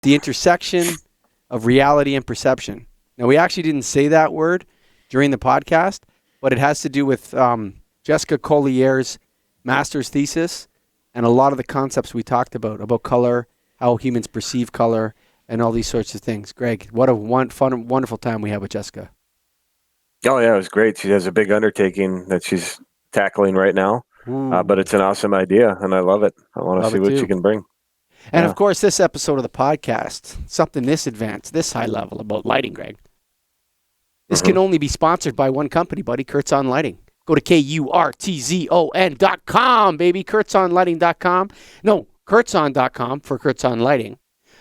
The intersection of reality and perception. Now, we actually didn't say that word during the podcast, but it has to do with Jessica Collier's master's thesis and a lot of the concepts we talked about color, how humans perceive color, and all these sorts of things. Greg, what a wonderful time we had with Jessica. Oh, yeah, it was great. She has a big undertaking that she's tackling right now, but it's an awesome idea, and I love it. I want to see what she can bring. And of course, this episode of the podcast, something this advanced, this high level about lighting, Greg. This can only be sponsored by one company, buddy, Kurtzon Lighting. Go to KURTZON.com, baby, KurtzonLighting.com. No, Kurtzon.com for Kurtzon Lighting.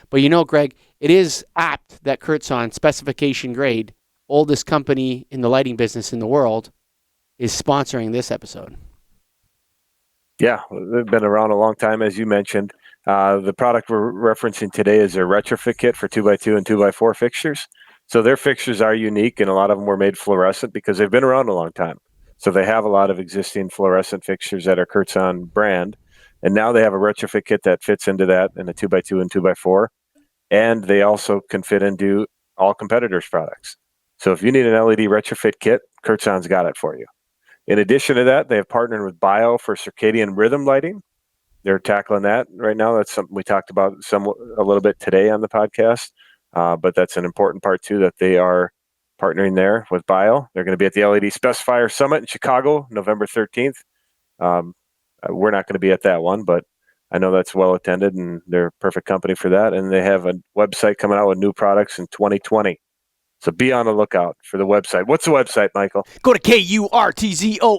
But you know, Greg, it is apt that Kurtzon, specification grade, oldest company in the lighting business in the world, is sponsoring this episode. Yeah, they've been around a long time, as you mentioned. The product we're referencing today is a retrofit kit for 2x2 and 2x4 fixtures. So their fixtures are unique, and a lot of them were made fluorescent because they've been around a long time. So they have a lot of existing fluorescent fixtures that are Kurtzon brand, and now they have a retrofit kit that fits into that in a 2x2 and 2x4, and they also can fit into all competitors' products. So if you need an LED retrofit kit, Kurtzon's got it for you. In addition to that, they have partnered with Bio for circadian rhythm lighting. They're tackling that right now. That's something we talked about a little bit today on the podcast. But that's an important part too, that they are partnering there with Bio. They're going to be at the LED Specifier Summit in Chicago, November 13th. We're not going to be at that one, but I know that's well attended, and they're a perfect company for that. And they have a website coming out with new products in 2020. So be on the lookout for the website. What's the website, Michael? Go to KURTZON.com,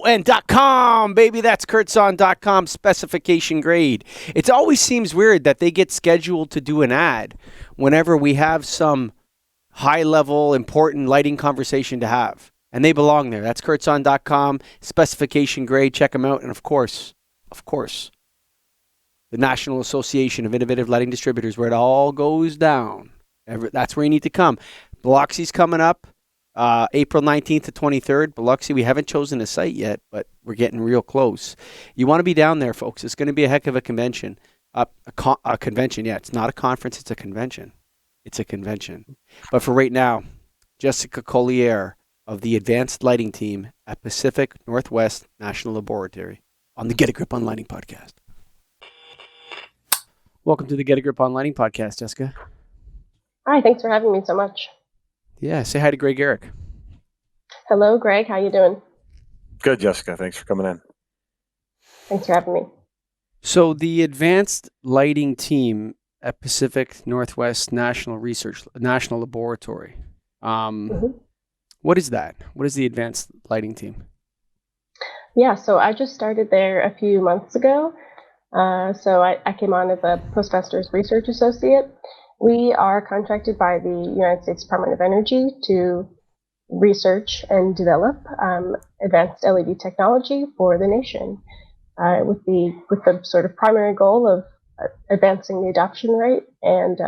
baby. That's Kurtzon.com, specification grade. It always seems weird that they get scheduled to do an ad whenever we have some high-level, important lighting conversation to have. And they belong there. That's Kurtzon.com, specification grade. Check them out. And of course, the National Association of Innovative Lighting Distributors, where it all goes down. That's where you need to come. Biloxi's coming up April 19th to 23rd. Biloxi, we haven't chosen a site yet, but we're getting real close. You want to be down there, folks. It's going to be a heck of a convention. A convention, yeah. It's not a conference. It's a convention. It's a convention. But for right now, Jessica Collier of the Advanced Lighting Team at Pacific Northwest National Laboratory on the Get a Grip on Lighting podcast. Welcome to the Get a Grip on Lighting podcast, Jessica. Hi, thanks for having me so much. Yeah, say hi to Greg Eric. Hello, Greg. How you doing? Good, Jessica. Thanks for coming in. Thanks for having me. So the Advanced Lighting Team at Pacific Northwest National Laboratory. What is that? What is the Advanced Lighting Team? Yeah, so I just started there a few months ago. So I came on as a postmaster's research associate. We are contracted by the United States Department of Energy to research and develop advanced LED technology for the nation, with the sort of primary goal of advancing the adoption rate and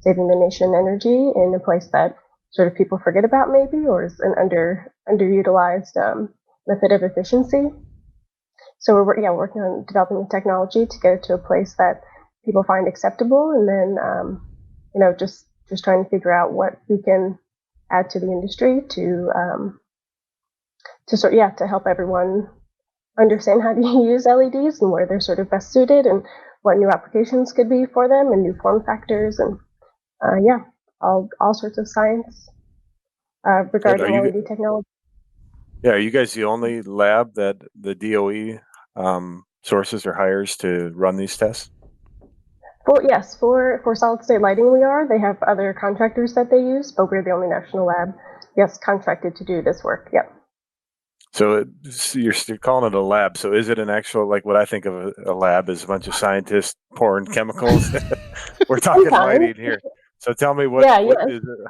saving the nation energy in a place that sort of people forget about maybe, or is an underutilized method of efficiency. So we're working on developing the technology to get it to a place that people find acceptable, and then just trying to figure out what we can add to the industry to help everyone understand how to use LEDs and where they're sort of best suited and what new applications could be for them and new form factors and all sorts of science regarding LED technology. Yeah, are you guys the only lab that the DOE sources or hires to run these tests? For solid state lighting we are. They have other contractors that they use, but we're the only national lab, contracted to do this work. Yep. So you're calling it a lab. So is it an actual, like what I think of a lab is a bunch of scientists pouring chemicals? We're talking lighting here. So tell me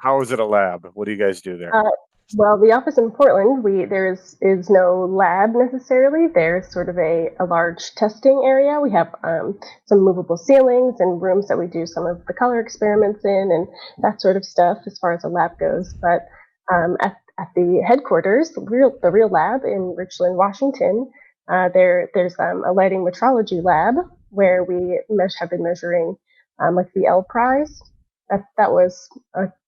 how is it a lab? What do you guys do there? Well, the office in Portland, there is no lab necessarily. There's sort of a large testing area. We have some movable ceilings and rooms that we do some of the color experiments in and that sort of stuff as far as a lab goes. But at the headquarters, the real lab in Richland, Washington, there's a lighting metrology lab where we have been measuring like the L prize that was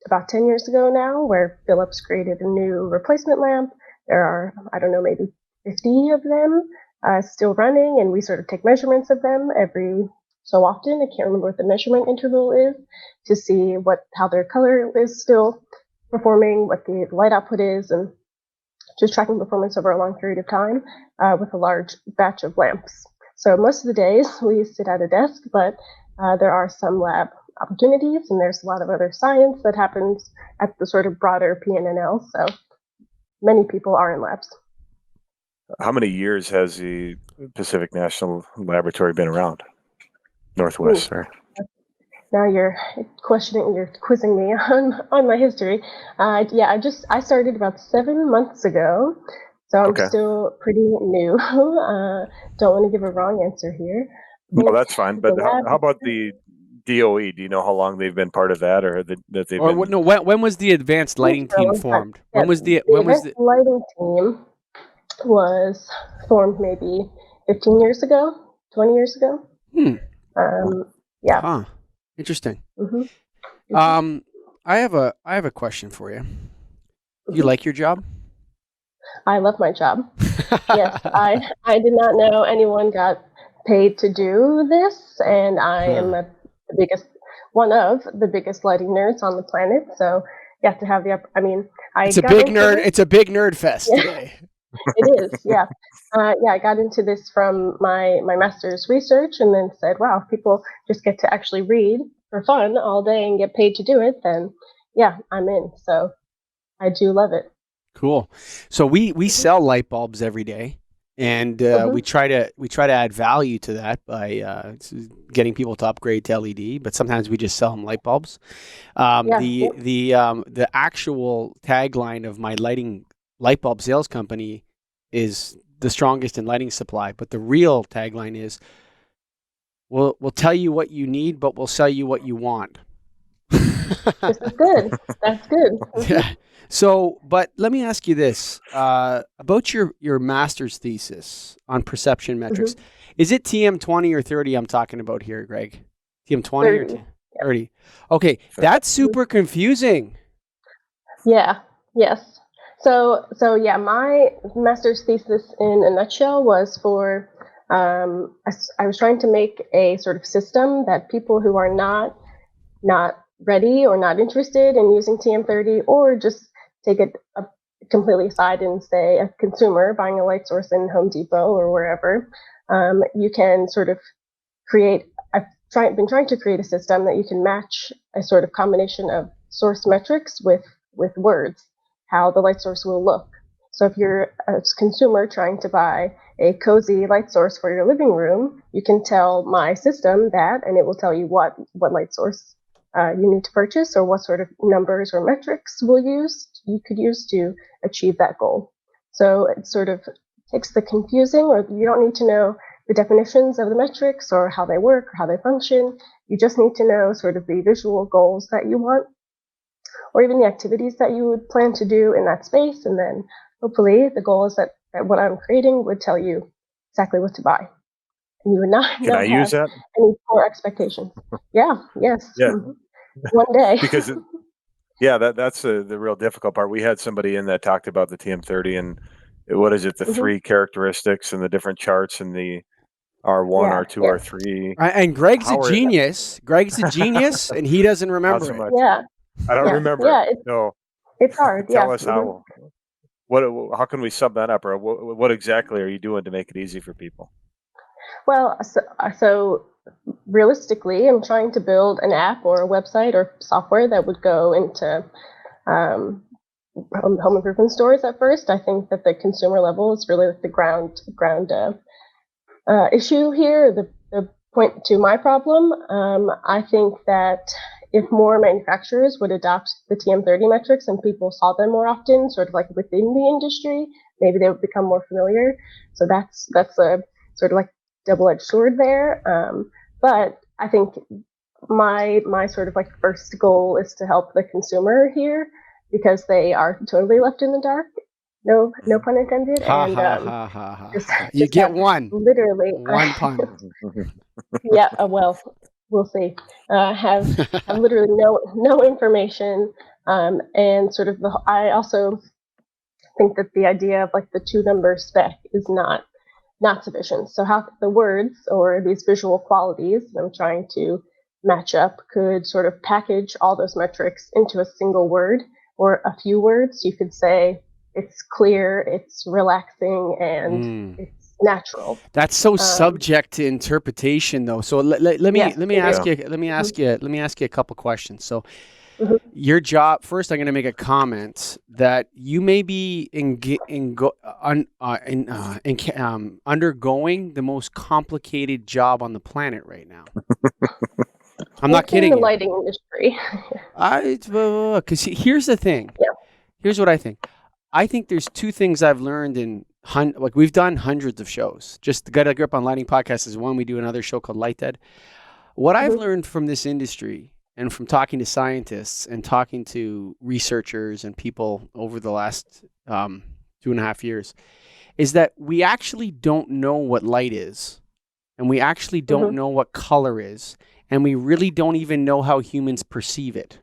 about 10 years ago now, where Philips created a new replacement lamp. There are, I don't know, maybe 50 of them still running, and we sort of take measurements of them every so often. I can't remember what the measurement interval is to see how their color is still performing, what the light output is, and just tracking performance over a long period of time with a large batch of lamps. So most of the days we sit at a desk, but there are some lab opportunities, and there's a lot of other science that happens at the sort of broader PNNL. So many people are in labs. How many years has the Pacific National Laboratory been around? Northwest, sorry. Now you're quizzing me on my history. I started about 7 months ago, so I'm still pretty new. Don't want to give a wrong answer here. No, that's fine. But how about the DOE? Do you know how long they've been part of that, or that they've been? No, when was the advanced lighting team formed? When was the lighting team was formed? Maybe 15 years ago, 20 years ago. Yeah. Huh. Interesting. Mm-hmm. I have a question for you. Do you like your job? I love my job. Yes, I did not know anyone got paid to do this, and I am one of the biggest lighting nerds on the planet. So yeah, to have the it's a big nerd fest today. It is, yeah. I got into this from my master's research, and then said, wow, if people just get to actually read for fun all day and get paid to do it, then yeah, I'm in. So I do love it. Cool. So we sell light bulbs every day, and we try to add value to that by getting people to upgrade to LED. But sometimes we just sell them light bulbs. The actual tagline of my light bulb sales company is the strongest in lighting supply, but the real tagline is we'll tell you what you need, but we'll sell you what you want. This is good. That's good. Yeah. So, but let me ask you this about your master's thesis on perception metrics. Is it TM20 or 30 I'm talking about here, Greg? TM20 or 30? Okay, that's super confusing. Yeah. Yes. So yeah, my master's thesis in a nutshell was for, I was trying to make a sort of system that people who are not ready or not interested in using TM30, or just take it completely aside and say a consumer buying a light source in Home Depot or wherever, you can sort of create, been trying to create a system that you can match a sort of combination of source metrics with words, how the light source will look. So if you're a consumer trying to buy a cozy light source for your living room, you can tell my system that, and it will tell you what light source you need to purchase, or what sort of numbers or metrics you could use to achieve that goal. So it sort of takes the confusing, or you don't need to know the definitions of the metrics or how they work or how they function. You just need to know sort of the visual goals that you want, or even the activities that you would plan to do in that space. And then hopefully the goal is that what I'm creating would tell you exactly what to buy. And you would not have use that? any poor expectations. Yeah, yes. Yeah. One day. Because that's the real difficult part. We had somebody in that talked about the TM30 and what is it, the three characteristics and the different charts and the R1, R2, R3. And Greg's a genius. Greg's a genius, and he doesn't remember it. Yeah. I don't remember. Yeah, No. It's hard. Tell us how. How can we sum that up, or what exactly are you doing to make it easy for people? Well, so realistically, I'm trying to build an app or a website or software that would go into home improvement stores at first. I think that the consumer level is really the ground issue here, the point to my problem. I think that if more manufacturers would adopt the TM30 metrics and people saw them more often, sort of like within the industry, maybe they would become more familiar. So that's a sort of like double-edged sword there. But I think my sort of like first goal is to help the consumer here, because they are totally left in the dark. No pun intended. You get one. Literally. One pun. Yeah, well, we'll see, have literally no information, and sort of I also think that the idea of like the 2-number spec is not sufficient. So how the words or these visual qualities that I'm trying to match up could sort of package all those metrics into a single word or a few words. You could say it's clear, it's relaxing, and it's natural. That's so subject to interpretation, though. So let me ask you a couple questions. So your job first, I'm going to make a comment that you may be undergoing the most complicated job on the planet right now. I'm not kidding. In the lighting industry. Because here's the thing. Yeah. Here's what I think. I think there's two things I've learned like we've done hundreds of shows. Just the Get a Grip on Lighting podcast is one. We do another show called Light Dead. What I've learned from this industry and from talking to scientists and talking to researchers and people over the last 2.5 years is that we actually don't know what light is, and we actually don't know what color is, and we really don't even know how humans perceive it.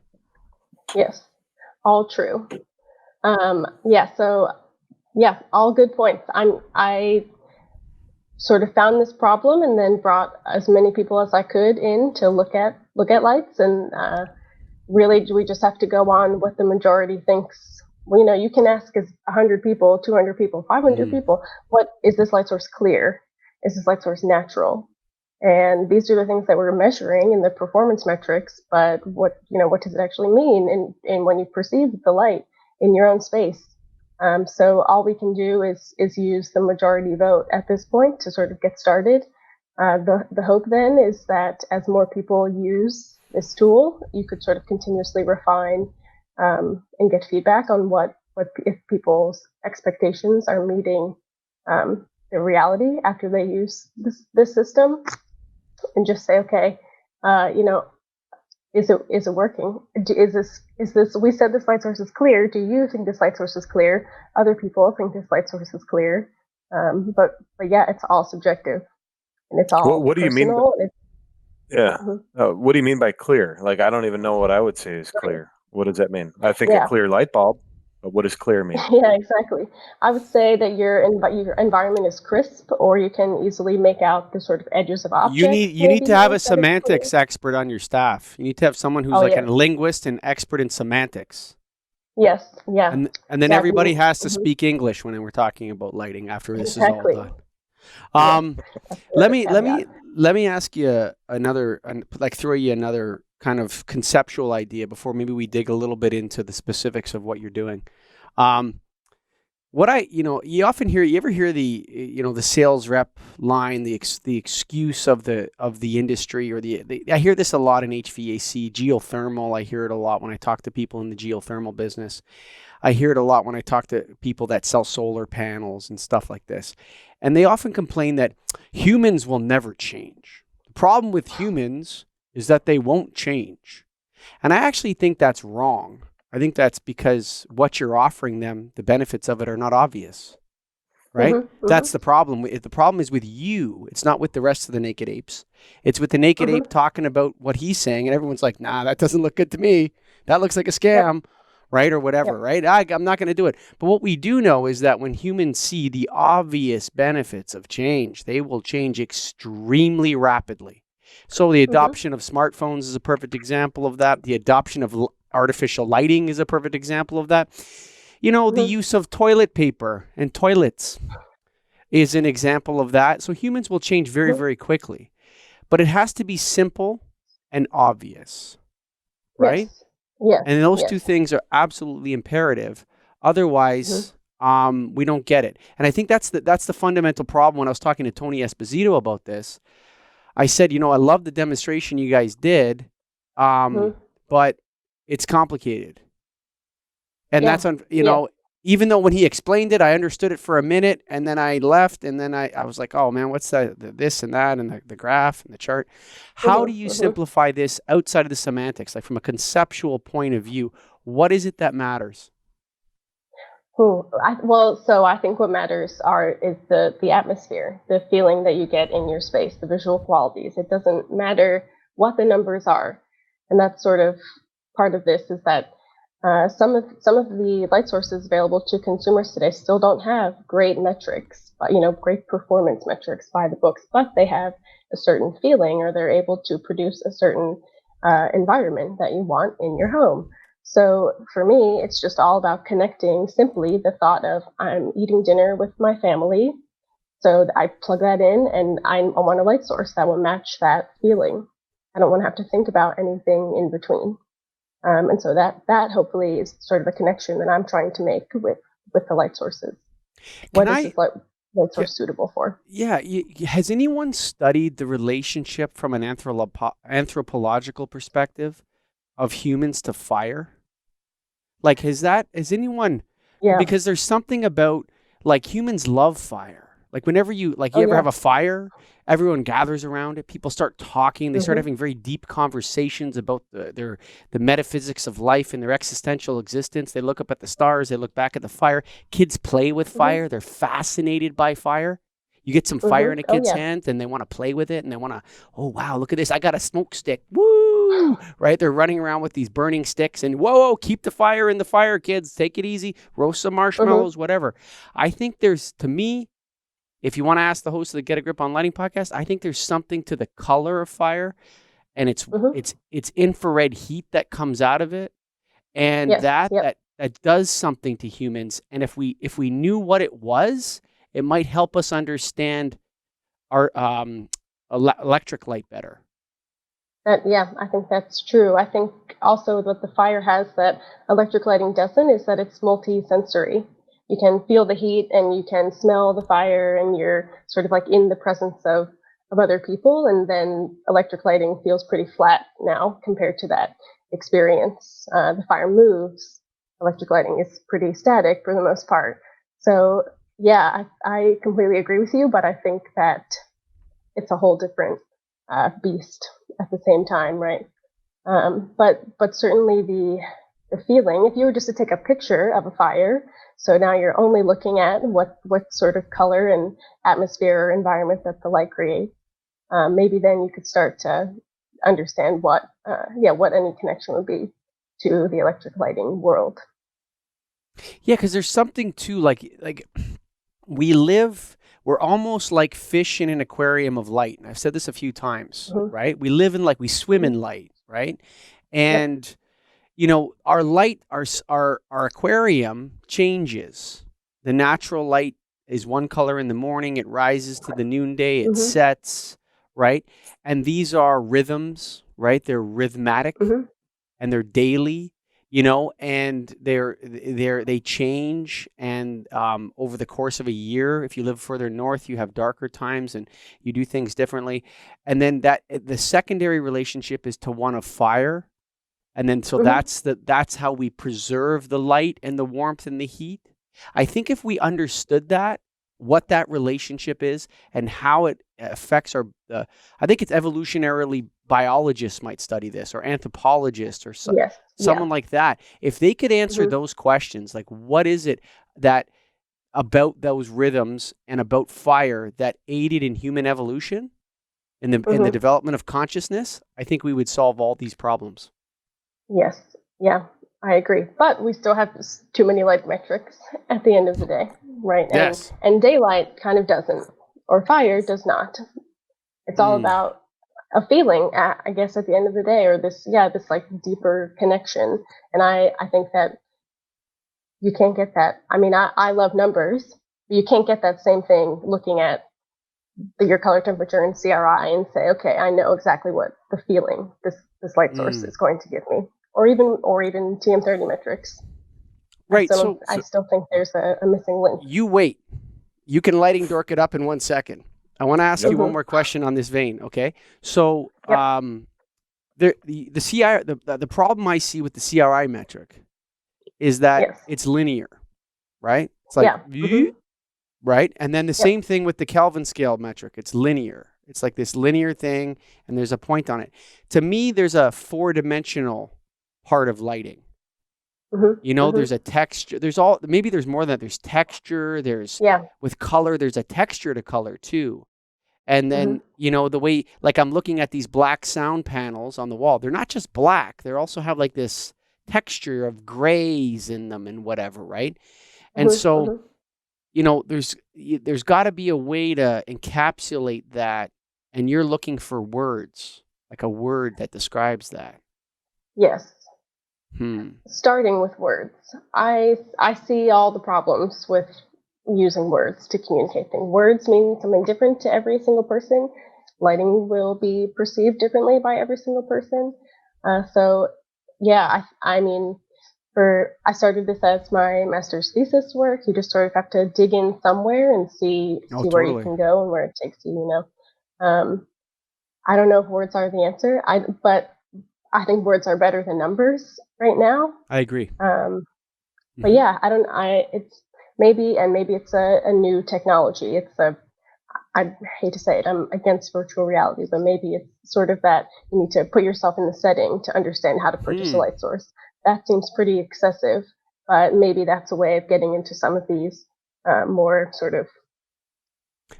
Yes, all true. All good points. I sort of found this problem and then brought as many people as I could in to look at lights, and really we just have to go on what the majority thinks. Well, you can ask 100 people, 200 people, 500 people, what is this light source clear? Is this light source natural? And these are the things that we're measuring in the performance metrics, but what does it actually mean in when you perceive the light in your own space? So all we can do is use the majority vote at this point to sort of get started. The hope then is that as more people use this tool, you could sort of continuously refine and get feedback on what if people's expectations are meeting the reality after they use this system, and just say, okay, is it working? Is this? We said this light source is clear. Do you think this light source is clear? Other people think this light source is clear. But yeah, it's all subjective, and it's all what do you mean? Yeah. What do you mean by clear? Like, I don't even know what I would say is clear. What does that mean? I think a clear light bulb. But what does clear mean? Yeah, exactly. I would say that your environment is crisp, or you can easily make out the sort of edges of objects. You need to have a semantics expert on your staff. You need to have someone who's a linguist and expert in semantics. Yes, yeah. And then everybody has to speak English when we're talking about lighting after this is all done. Let me ask you another, throw you another kind of conceptual idea before maybe we dig a little bit into the specifics of what you're doing. You often hear, you ever hear the sales rep line, the excuse of the industry, or I hear this a lot in HVAC, geothermal. I hear it a lot when I talk to people in the geothermal business. I hear it a lot when I talk to people that sell solar panels and stuff like this. And they often complain that humans will never change. The problem with humans is that they won't change. And I actually think that's wrong. I think that's because what you're offering them, the benefits of it are not obvious, right? That's the problem. The problem is with you. It's not with the rest of the naked apes. It's with the naked ape talking about what he's saying, and everyone's like, nah, that doesn't look good to me. That looks like a scam, right? Or whatever, right? I'm not going to do it. But what we do know is that when humans see the obvious benefits of change, they will change extremely rapidly. So the adoption of smartphones is a perfect example of that. The adoption of artificial lighting is a perfect example of that. The use of toilet paper and toilets is an example of that. So humans will change very, very quickly. But it has to be simple and obvious, right? Yes. And those two things are absolutely imperative. Otherwise, we don't get it. And I think that's the fundamental problem. When I was talking to Tony Esposito about this, I said, I love the demonstration you guys did, but it's complicated. And that's, even though when he explained it, I understood it for a minute, and then I left, and then I was like, oh man, what's that, this and that, and the graph and the chart. How do you simplify this outside of the semantics, like from a conceptual point of view? What is it that matters? So I think what matters is the atmosphere, the feeling that you get in your space, the visual qualities. It doesn't matter what the numbers are. And that's sort of part of this, is that some of the light sources available to consumers today still don't have great metrics, great performance metrics by the books, but they have a certain feeling, or they're able to produce a certain environment that you want in your home. So for me, it's just all about connecting simply the thought of, I'm eating dinner with my family, so I plug that in, and I want a light source that will match that feeling. I don't want to have to think about anything in between. And so that hopefully is sort of a connection that I'm trying to make with the light sources. What is this light source suitable for? Yeah. Has anyone studied the relationship from an anthropological perspective of humans to fire? Like, has anyone? Yeah. Because there's something about, like, humans love fire. Like, whenever you ever have a fire, everyone gathers around it. People start talking. They start having very deep conversations about the metaphysics of life and their existential existence. They look up at the stars. They look back at the fire. Kids play with fire. They're fascinated by fire. You get some fire in a kid's hand, and they want to play with it, and they want to, oh, wow, look at this. I got a smoke stick. Woo! Right? They're running around with these burning sticks, and whoa, keep the fire in the fire, kids. Take it easy. Roast some marshmallows, whatever. I think to me, if you want to ask the host of the Get a Grip on Lighting podcast, I think there's something to the color of fire, and it's infrared heat that comes out of it, and that does something to humans. And if we knew what it was, it might help us understand our electric light better. I think that's true. I think also what the fire has that electric lighting doesn't is that it's multi-sensory. You can feel the heat, and you can smell the fire, and you're sort of like in the presence of other people. And then electric lighting feels pretty flat now compared to that experience. The fire moves. Electric lighting is pretty static for the most part. So yeah, I completely agree with you, but I think that it's a whole different beast at the same time, right? But certainly the feeling, if you were just to take a picture of a fire, so now you're only looking at what sort of color and atmosphere or environment that the light creates, maybe then you could start to understand what any connection would be to the electric lighting world. Yeah, because there's something to like we're almost like fish in an aquarium of light. And I've said this a few times, right? We swim in light, right? And our light, our aquarium changes. The natural light is one color in the morning. It rises to the noonday. It sets, right? And these are rhythms, right? They're rhythmatic, and they're daily, and they change. And over the course of a year, if you live further north, you have darker times and you do things differently. And then the secondary relationship is to one of fire. And then so that's how we preserve the light and the warmth and the heat. I think if we understood what that relationship is and how it affects I think it's evolutionarily, biologists might study this, or anthropologists, or someone like that. If they could answer those questions, like what is it that about those rhythms and about fire that aided in human evolution, in the development of consciousness, I think we would solve all these problems. Yes. Yeah, I agree. But we still have too many light metrics at the end of the day, right? Yes. And daylight kind of doesn't, or fire does not. It's all about a feeling, I guess, at the end of the day, or this like deeper connection. And I think that you can't get that. I mean, I love numbers, but you can't get that same thing looking at your color temperature and CRI and say, okay, I know exactly what the feeling this light source is going to give me. Or even TM30 metrics. Right. I still think there's a missing link. You wait. You can lighting dork it up in 1 second. I want to ask you one more question on this vein. Okay. So the CRI, the problem I see with the CRI metric is that it's linear, right? It's like right, and then the same thing with the Kelvin scale metric. It's linear. It's like this linear thing, and there's a point on it. To me, there's a 4-dimensional part of lighting. There's a texture. Maybe there's more than that. There's texture. With color, there's a texture to color too. And then, the way, like I'm looking at these black sound panels on the wall, they're not just black, they also have like this texture of grays in them and whatever, right? And so, there's got to be a way to encapsulate that, and you're looking for words, like a word that describes that. Yes. Starting with words. I see all the problems with using words to communicate things. Words mean something different to every single person. Lighting will be perceived differently by every single person. So, yeah, I mean, I started this as my master's thesis work. You just sort of have to dig in somewhere and see where you can go and where it takes you. I don't know if words are the answer. But I think words are better than numbers right now. I agree. But yeah, it's maybe it's a new technology. I hate to say it, I'm against virtual reality, but maybe it's sort of that you need to put yourself in the setting to understand how to purchase a light source. That seems pretty excessive, but maybe that's a way of getting into some of these more sort of.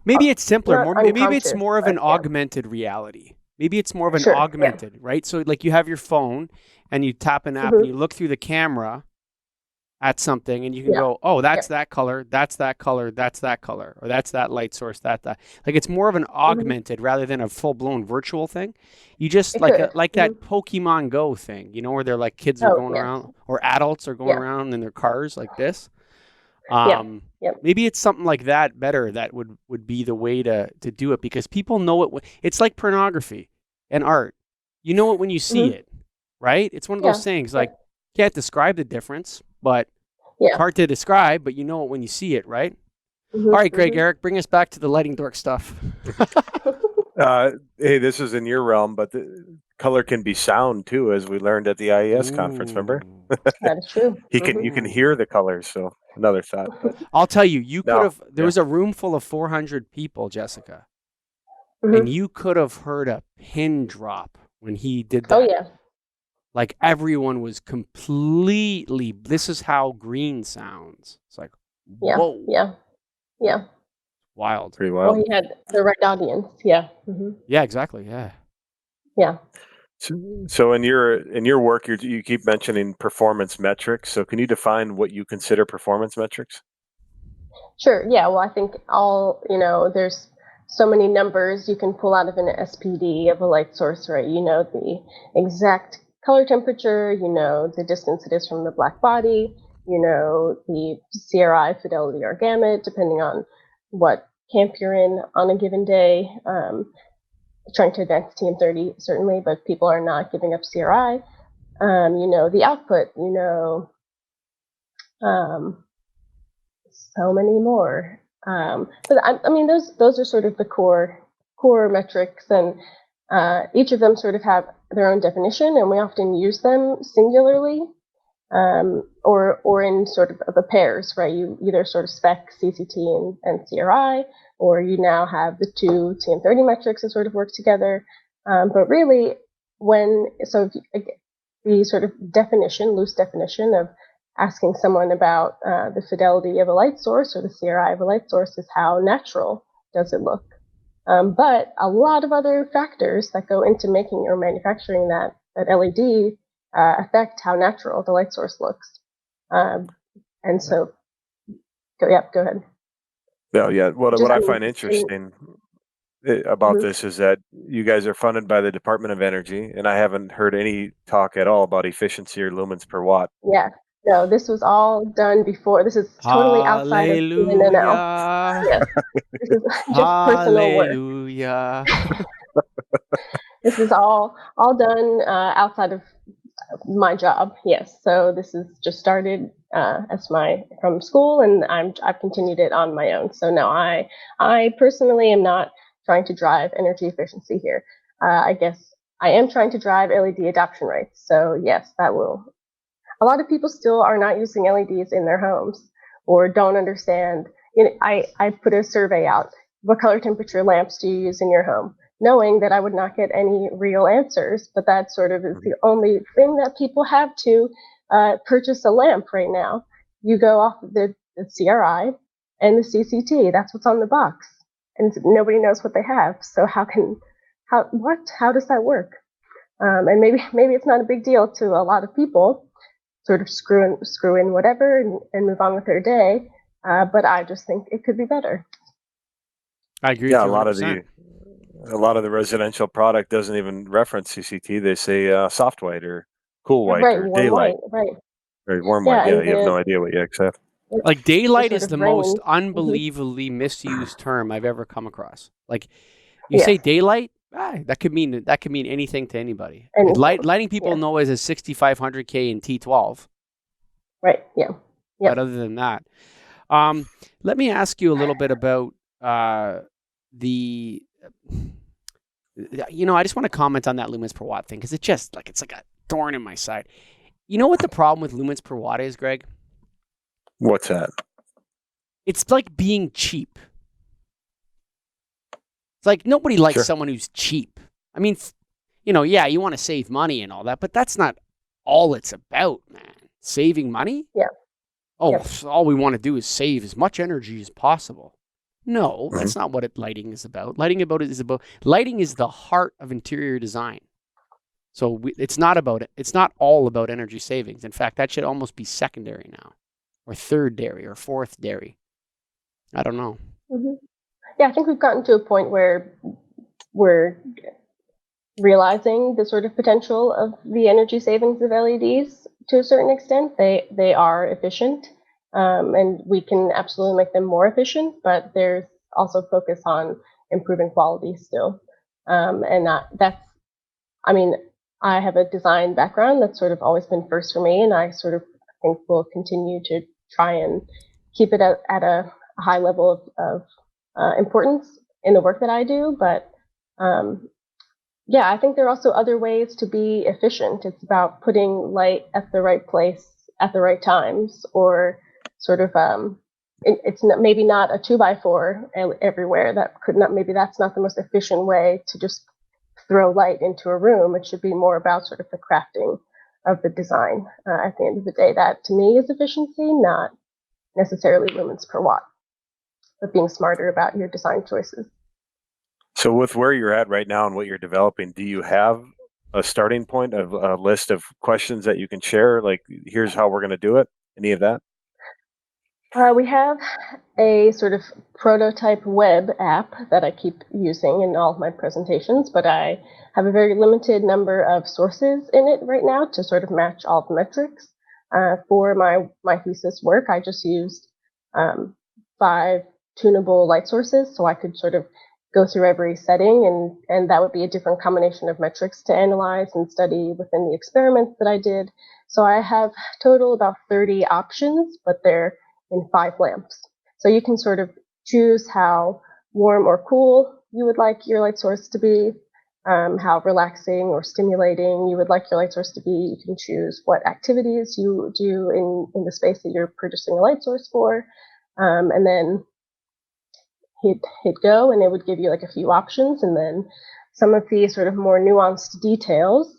Maybe it's simpler. Maybe it's more of an augmented reality. Maybe it's more of an augmented, right? So like you have your phone and you tap an app and you look through the camera at something and you can go, oh, that's that color, that's that color, that's that color, or that's that light source, that. Like it's more of an augmented rather than a full-blown virtual thing. You just that Pokemon Go thing, where they're like kids are going around or adults are going around in their cars like this. Maybe it's something like that better that would be the way to do it, because people know it. It's like pornography and art. You know it when you see it, right? It's one of those things like can't describe the difference, but it's hard to describe, but you know it when you see it, right? All right, Greg, Eric, bring us back to the lighting dork stuff. Hey, this is in your realm, but the color can be sound too, as we learned at the IES conference, remember? That is true. You can hear the colors, so another thought. But I'll tell you, could have, there was a room full of 400 people, Jessica, and you could have heard a pin drop when he did that. Oh, yeah. Like everyone was completely, this is how green sounds. It's like, whoa. Yeah. Wild. Pretty wild. Well, he had the right audience. Yeah. Yeah, exactly. Yeah. Yeah. So in your work, you keep mentioning performance metrics. So can you define what you consider performance metrics? Sure. Yeah. Well, I think there's so many numbers you can pull out of an SPD of a light source, right? The exact color temperature, the distance it is from the black body, the CRI, fidelity, or gamut, depending on what camp you're in on a given day. Trying to advance TM30 certainly, but people are not giving up CRI. The output, so many more. But I mean, those are sort of the core metrics, and each of them sort of have their own definition, and we often use them singularly, or in sort of the pairs, right? You either sort of spec CCT and CRI, or you now have the two TM30 metrics that sort of work together. But really, the sort of loose definition of asking someone about the fidelity of a light source or the CRI of a light source is how natural does it look. But a lot of other factors that go into making or manufacturing that LED affect how natural the light source looks. And so, go ahead. Well, yeah. What I find interesting about this is that you guys are funded by the Department of Energy, and I haven't heard any talk at all about efficiency or lumens per watt. Yeah. No, this was all done before. This is totally outside of NNL. Yes. This is just personal work. Hallelujah. This is all done outside of my job. Yes. So this is just started from school, and I've continued it on my own. So no, I personally am not trying to drive energy efficiency here. I guess I am trying to drive LED adoption rates. So yes, that will. A lot of people still are not using LEDs in their homes or don't understand. I put a survey out. What color temperature lamps do you use in your home? Knowing that I would not get any real answers, but that sort of is the only thing that people have to purchase a lamp right now. You go off the CRI and the CCT. That's what's on the box. and nobody knows what they have. So how does that work? And maybe it's not a big deal to a lot of people, sort of screw in whatever and move on with their day. But I just think it could be better. I agree Yeah, with you 100%. a lot of the residential product doesn't even reference CCT. They say soft white or cool white Right, or warm daylight white, right. or warm white. Yeah, Yeah, and you have no idea what you accept. Like the daylight sort is of the range. most unbelievably misused term I've ever come across. Like you Yes. say daylight, that could mean anything to anybody. And Lighting people know as a 6500K in T12. Right. Yeah. Yep. But other than that, let me ask you a little bit about the. I just want to comment on that lumens per watt thing because it's like a thorn in my side. You know what the problem with lumens per watt is, Greg? What's that? It's like being cheap. It's like nobody likes Sure. someone who's cheap. I mean, yeah, you want to save money and all that, but that's not all it's about, man. Saving money? Yeah. Oh, Yep. so all we want to do is save as much energy as possible. No, that's not what lighting is about. Lighting is the heart of interior design. So it's not all about energy savings. In fact, that should almost be secondary now, or third dairy, or fourth dairy. I don't know. Mm-hmm. Yeah, I think we've gotten to a point where we're realizing the sort of potential of the energy savings of LEDs to a certain extent. They are efficient, and we can absolutely make them more efficient, but there's also focus on improving quality still. And I have a design background that's sort of always been first for me, and I sort of think will continue to try and keep it at a high level of importance in the work that I do. But I think there are also other ways to be efficient. It's about putting light at the right place at the right times, or sort of it's maybe not a 2x4 everywhere. Maybe that's not the most efficient way to just throw light into a room. It should be more about sort of the crafting of the design. At the end of the day, that to me is efficiency, not necessarily lumens per watt, but being smarter about your design choices. So with where you're at right now and what you're developing, do you have a starting point of a list of questions that you can share? Like, here's how we're going to do it. Any of that? We have a sort of prototype web app that I keep using in all of my presentations, but I have a very limited number of sources in it right now to sort of match all the metrics. For my thesis work, I just used 5 tunable light sources, so I could sort of go through every setting, and that would be a different combination of metrics to analyze and study within the experiments that I did. So I have total about 30 options, but they're in 5 lamps. So you can sort of choose how warm or cool you would like your light source to be, how relaxing or stimulating you would like your light source to be. You can choose what activities you do in the space that you're producing a light source for, and then hit go, and it would give you like a few options, and then some of the sort of more nuanced details,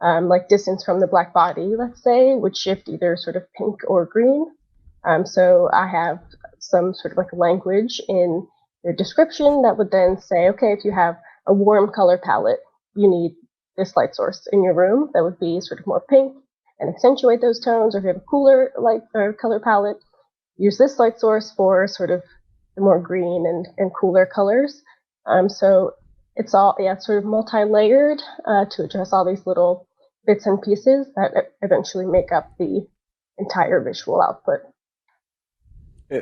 like distance from the black body, let's say, would shift either sort of pink or green. So I have some sort of like language in the description that would then say, okay, if you have a warm color palette, you need this light source in your room that would be sort of more pink and accentuate those tones. Or if you have a cooler light or color palette, use this light source for sort of the more green and cooler colors. So it's all sort of multi-layered to address all these little bits and pieces that eventually make up the entire visual output.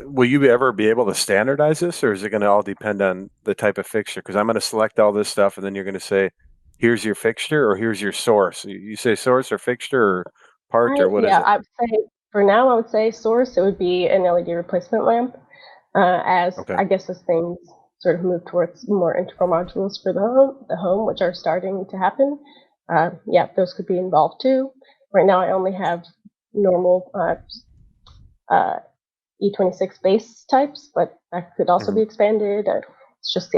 Will you ever be able to standardize this, or is it going to all depend on the type of fixture? Because I'm going to select all this stuff, and then you're going to say, here's your fixture, or here's your source. You say source or fixture or part, or what is it? I would say, for now, I would say source, it would be an LED replacement lamp. Okay. I guess as things sort of move towards more integral modules for the home, which are starting to happen, those could be involved too. Right now, I only have normal E26 base types, but that could also be expanded. It's just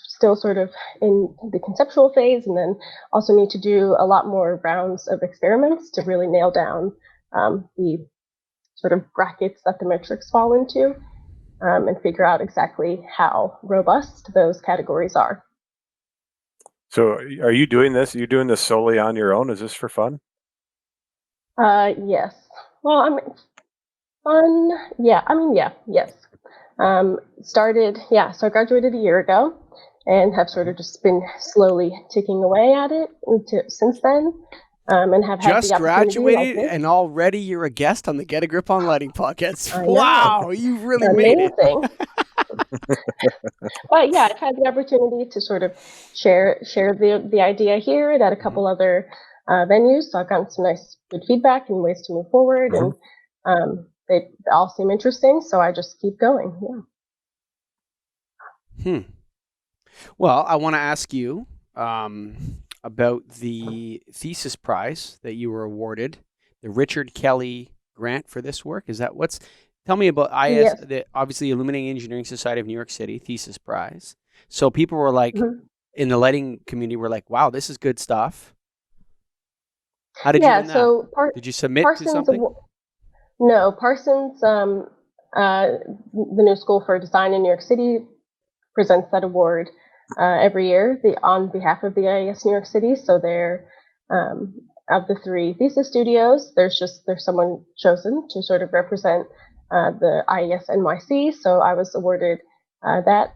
still sort of in the conceptual phase, and then also need to do a lot more rounds of experiments to really nail down the sort of brackets that the metrics fall into. and figure out exactly how robust those categories are. So are you doing this? You're doing this solely on your own? Is this for fun? Yes. Well, I mean, fun. Yeah. I mean, yeah. Yes. So I graduated a year ago and have sort of just been slowly ticking away at it since then, and have had Just the opportunity. graduated and already you're a guest on the Get a Grip on Lighting podcast. I know. Wow, you really made it. Amazing. But yeah, I've had the opportunity to sort of share the idea here at a couple other venues. So I've gotten some nice good feedback and ways to move forward, and they all seem interesting. So I just keep going. Yeah. Well, I want to ask you about the Thesis prize that you were awarded, the Richard Kelly grant for this work. Is that what's? Tell me about IES, Yes. obviously Illuminating Engineering Society of New York City Thesis prize. So people were like, in the lighting community, were like, "Wow, this is good stuff." How did you win that? So Did you submit Parsons to something? No, Parsons, the new school for design in New York City, presents that award every year on behalf of the IES New York City. So they're of the 3 thesis studios, there's someone chosen to sort of represent the IES NYC. So I was awarded that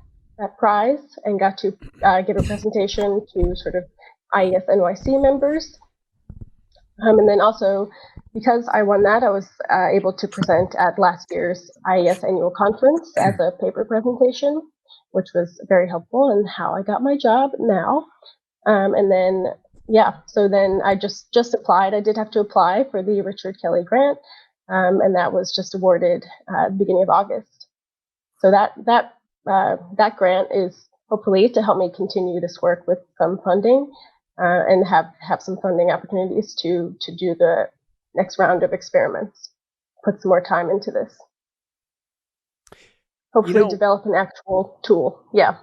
prize and got to give a presentation to sort of IES NYC members. And then also, because I won that, I was able to present at last year's IES annual conference as a paper presentation, which was very helpful in how I got my job now. And then, so then I just applied. I did have to apply for the Richard Kelly grant, and that was just awarded at the beginning of August. So that grant is hopefully to help me continue this work with some funding, and have some funding opportunities to do the next round of experiments, put some more time into this. Hopefully develop an actual tool. Yeah.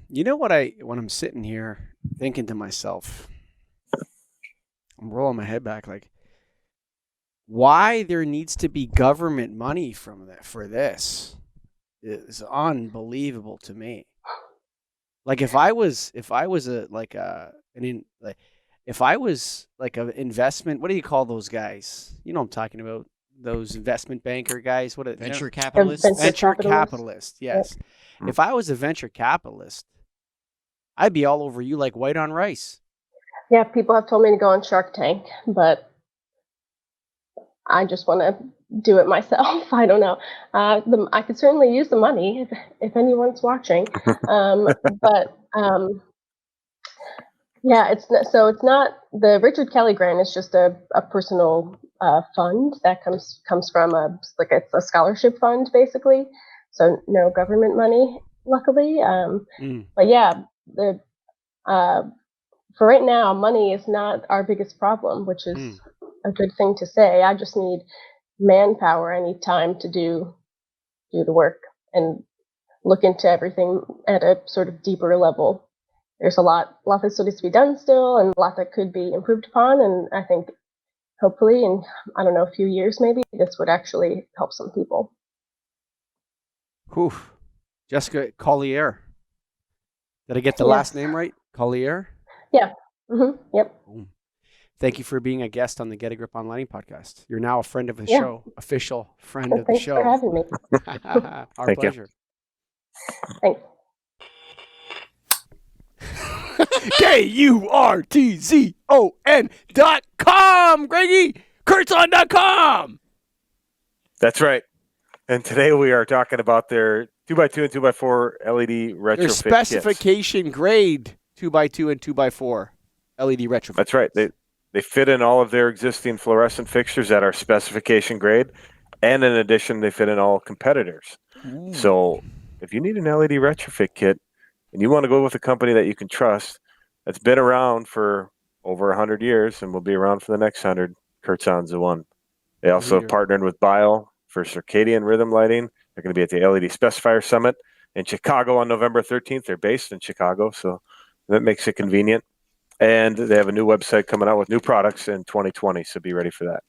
You know what when I'm sitting here thinking to myself, I'm rolling my head back like, why there needs to be government money for this is unbelievable to me. Like if I was an investment, what do you call those guys? You know what I'm talking about? Those investment banker guys. Venture capitalists? Venture capitalist, yes. Yep. If I was a venture capitalist, I'd be all over you like white on rice. Yeah, people have told me to go on Shark Tank, but I just want to do it myself. I don't know. I could certainly use the money if anyone's watching. It's not the Richard Kelly grant is just a personal fund that comes from it's a scholarship fund basically. So no government money, luckily. But yeah, for right now, money is not our biggest problem, which is a good thing to say. I just need manpower. I need time to do the work and look into everything at a sort of deeper level. There's a lot that still needs to be done still, and a lot that could be improved upon. And I think hopefully in, a few years maybe, this would actually help some people. Whew. Jessica Collier. Did I get the last name right? Collier? Yeah. Yep. Boom. Thank you for being a guest on the Get a Grip on Lighting podcast. You're now a friend of the show, official friend of the show. Thanks for having me. Our pleasure. Thanks. KURTZON.com, Greggy! Kurtzon.com! That's right. And today we are talking about their 2x2 and 2x4 LED retrofit Their specification grade 2x2 and 2x4 LED retrofit. That's right. They fit in all of their existing fluorescent fixtures at our specification grade. And in addition, they fit in all competitors. Ooh. So if you need an LED retrofit kit and you want to go with a company that you can trust, that's been around for over 100 years and will be around for the next 100, Kurtzon's the one. They also have partnered with Bio for circadian rhythm lighting. They're going to be at the LED Specifier Summit in Chicago on November 13th. They're based in Chicago, so that makes it convenient. And they have a new website coming out with new products in 2020, so be ready for that.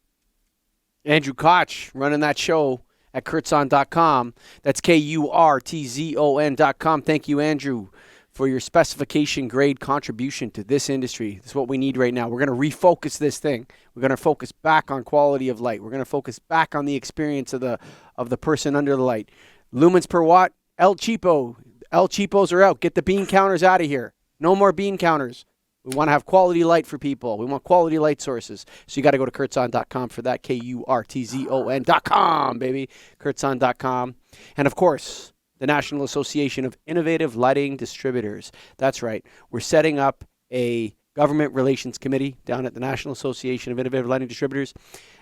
Andrew Koch running that show at kurtzon.com. That's KURTZON.com. Thank you, Andrew, for your specification grade contribution to this industry. This is what we need right now. We're going to refocus this thing. We're going to focus back on quality of light. We're going to focus back on the experience of the person under the light. Lumens per watt, El Cheapo. El Cheapos are out. Get the bean counters out of here. No more bean counters. We want to have quality light for people. We want quality light sources. So you got to go to kurtzon.com for that. KURTZON.com, baby. Kurtzon.com. And of course, the National Association of Innovative Lighting Distributors. That's right. We're setting up a government relations committee down at the National Association of Innovative Lighting Distributors,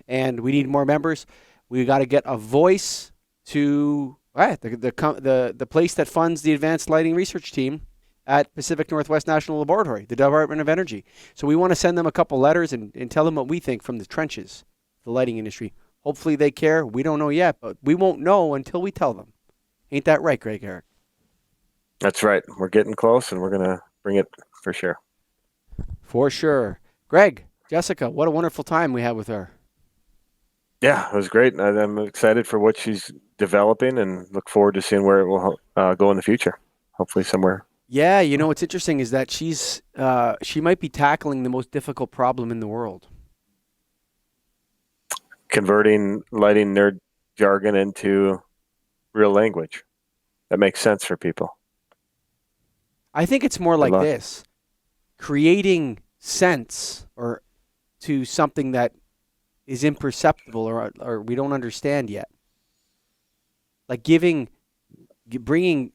and we need more members. We got to get a voice to the place that funds the Advanced Lighting Research Team at Pacific Northwest National Laboratory, the Department of Energy. So we want to send them a couple letters and tell them what we think from the trenches, the lighting industry. Hopefully they care. We don't know yet, but we won't know until we tell them. Ain't that right, Greg Eric? That's right. We're getting close, and we're going to bring it for sure. For sure. Greg, Jessica, what a wonderful time we had with her. Yeah, it was great. I'm excited for what she's developing and look forward to seeing where it will go in the future. Hopefully somewhere. Yeah, you know what's interesting is that she might be tackling the most difficult problem in the world. Converting lighting nerd jargon into real language that makes sense for people. I think it's more like this. Creating sense or to something that is imperceptible or we don't understand yet. Like bringing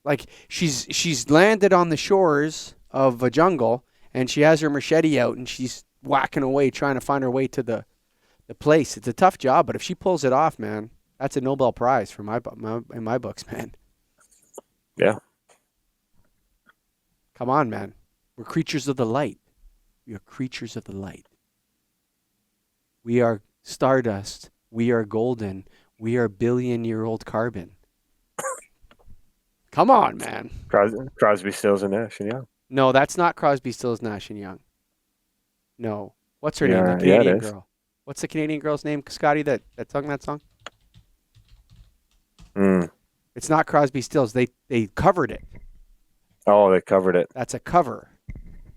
like she's landed on the shores of a jungle and she has her machete out and she's whacking away trying to find her way to the place. It's a tough job, but if she pulls it off, man, that's a Nobel Prize for in my books, man. Yeah. Come on, man. We're creatures of the light. We are creatures of the light. We are stardust. We are golden. We are billion-year-old carbon. Come on, man. Crosby, Stills, and Nash, and Young. No, that's not Crosby, Stills, Nash, and Young. No. What's her name? The Yeah, Canadian it is. girl. What's the Canadian girl's name, Scotty, that sung that song? It's not Crosby, Stills. They covered it. Oh, they covered it. That's a cover.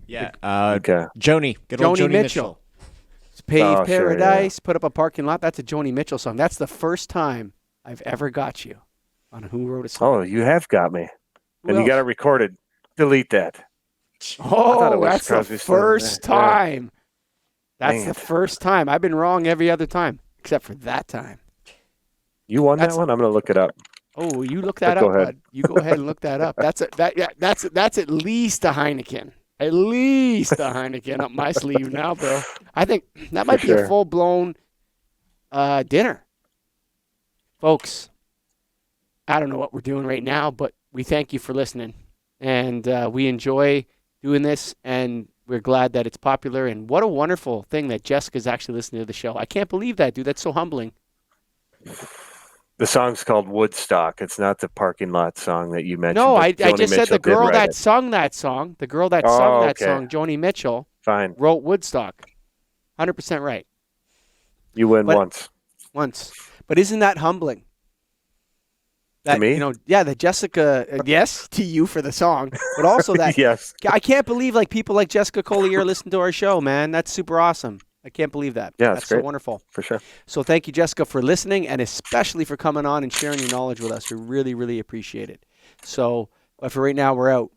Yeah. Okay. Joni. Good old Joni Joni Mitchell. Pave Oh, sure, Paradise, put up a parking lot. That's a Joni Mitchell song. That's the first time I've ever got you on Who Wrote a Song. Oh, you have got me. Who And you else? got it recorded. Delete that. Oh, was that's the Crosby, Stills, first Nash. Yeah. time. That's Dang the it. first time. I've been wrong every other time, except for that time. You won That's- that one? I'm going to look it up. Oh, you look that Go up, ahead. bud. You go ahead and look that up. That's at least a Heineken. At least a Heineken up my sleeve now, bro. I think that might be a sure. full-blown dinner. Folks, I don't know what we're doing right now, but we thank you for listening. And we enjoy doing this, and we're glad that it's popular. And what a wonderful thing that Jessica's actually listening to the show. I can't believe that, dude. That's so humbling. The song's called Woodstock. It's not the parking lot song that you mentioned. No, but I Joni just said Mitchell the girl did write that it. sung that song, okay. Joni Mitchell, Fine. wrote Woodstock. 100% right. You win But- once. But isn't that humbling? That, me? You know, yeah, that Jessica, yes, to you for the song, but also that Yes. I can't believe like people like Jessica Collier listen to our show, man. That's super awesome. I can't believe that. Yeah, That's it's so great. wonderful. For sure. So thank you, Jessica, for listening and especially for coming on and sharing your knowledge with us. We really, really appreciate it. So, but for right now, we're out.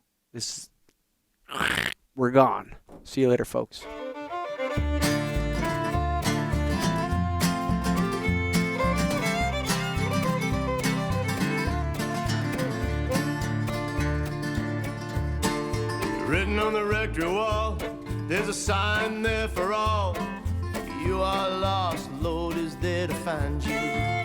We're gone. See you later, folks. Written on the rectory wall, there's a sign there for all. You are lost, Lord is there to find you.